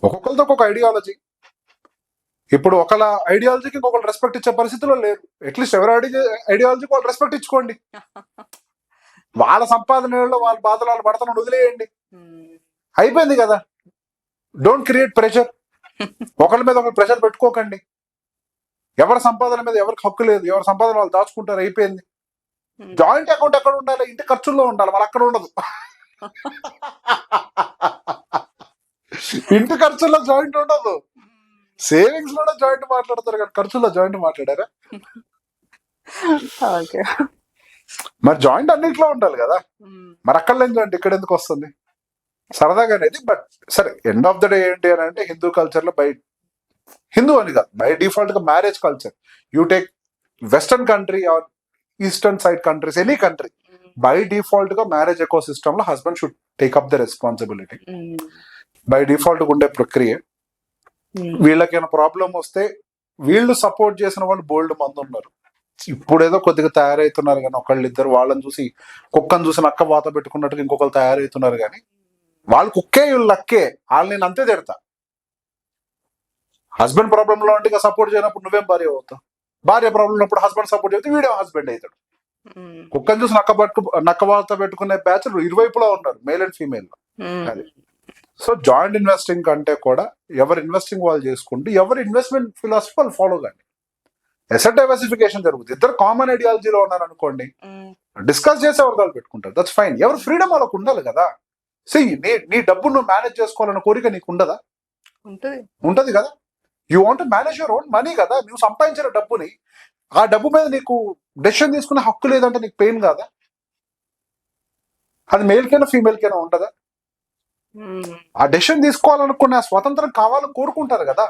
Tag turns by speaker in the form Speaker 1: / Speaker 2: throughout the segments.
Speaker 1: ఒక్కొక్కరితో ఒక్కొక్క ఐడియాలజీ. ఇప్పుడు ఒకళ్ళ ఐడియాలజీకి ఇంకొకరు రెస్పెక్ట్ ఇచ్చే పరిస్థితిలో లేరు. అట్లీస్ట్ ఎవరి ఐడియాలజీకి వాళ్ళు రెస్పెక్ట్ ఇచ్చుకోండి. వాళ్ళ సంపాదనలో వాళ్ళ బాధలు వాళ్ళు పడతాను వదిలేయండి, అయిపోయింది కదా. Don't create pressure. ఒకరి మీద ఒకరు ప్రెషర్ పెట్టుకోకండి. ఎవరి సంపాదన మీద ఎవరికి హక్కు లేదు, ఎవరి సంపాదన వాళ్ళు దాచుకుంటారు, అయిపోయింది. జాయింట్ అకౌంట్ ఎక్కడ ఉండాలి? ఇంటి ఖర్చుల్లో ఉండాలి, మరి అక్కడ ఉండదు. ఇంటి ఖర్చుల్లో జాయింట్ ఉండదు, సేవింగ్స్ లోనే జాయింట్ మాట్లాడతారు కానీ ఖర్చుల్లో జాయింట్ మాట్లాడారా? మరి జాయింట్ అన్నింటిలో ఉండాలి కదా. మరి అక్కడ లేని జాయింట్ ఇక్కడ ఎందుకు వస్తుంది? సరదాగా అనేది. బట్ సరే, ఎండ్ ఆఫ్ ద డే ఏంటి అని అంటే, హిందూ కల్చర్ లో హిందూ అని కాదు, బై డిఫాల్ట్ గా marriage culture, you take western country or eastern side countries, any country, by default గా మ్యారేజ్ ఎకో సిస్టమ్ లో husband should take up the responsibility. By default ఉండే ప్రక్రియ. వీళ్ళకైనా ప్రాబ్లం వస్తే వీళ్ళు సపోర్ట్ చేసిన వాళ్ళు బోల్డ్ మంది ఉన్నారు. ఇప్పుడు ఏదో కొద్దిగా తయారవుతున్నారు కానీ, ఒకళ్ళు ఇద్దరు వాళ్ళని చూసి, కుక్కను చూసి నక్క వాత పెట్టుకున్నట్టుగా ఇంకొకరు తయారవుతున్నారు కానీ, వాళ్ళు కుక్కే వీళ్ళు లక్కే. వాళ్ళు నేను అంతే తిడతా. హస్బెండ్ ప్రాబ్లం లో అంటే సపోర్ట్ చేయనప్పుడు నువ్వేం భార్య అవుతావు? భార్య ప్రాబ్లం ఉన్నప్పుడు హస్బెండ్ సపోర్ట్ చేస్తే వీడియో హస్బెండ్ అవుతాడు. కుక్కను చూసి నక్క వాత పెట్టుకునే బ్యాచ్ ఇరువైపులా ఉన్నారు, మేల్ అండ్ ఫీమేల్. అది. సో జాయింట్ ఇన్వెస్టింగ్ కంటే కూడా ఎవరు ఇన్వెస్టింగ్ వాళ్ళు చేసుకుంటూ ఎవరి ఇన్వెస్ట్మెంట్ ఫిలాసఫీ వాళ్ళు ఫాలో కండి. ఎసెట్ డైవర్సిఫికేషన్ జరుగుతుంది. ఇద్దరు కామన్ ఐడియాలజీలో ఉన్నారు అనుకోండి, డిస్కస్ చేసే వర్గాలు పెట్టుకుంటారు, దట్స్ ఫైన్. ఎవరు ఫ్రీడమ్ వాళ్ళకు ఉండాలి కదా. సి నీ డబ్బు నువ్వు మేనేజ్ చేసుకోవాలన్న కోరిక నీకు ఉండదా? ఉంటది కదా. You want manage your own money కదా. నువ్వు సంపాదించిన డబ్బుని, ఆ డబ్బు మీద నీకు డెసిషన్ తీసుకునే హక్కు లేదంటే నీకు పెయిన్ కాదా? అది మేల్ కైనా ఫీమేల్ కైనా ఉంటదా? ఆ డెసిషన్ తీసుకోవాలనుకునే స్వతంత్రం కావాలని కోరుకుంటారు కదా.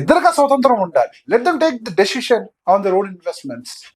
Speaker 1: ఇద్దరిగా స్వతంత్రం ఉండాలి. Let them take the decision on their own investments.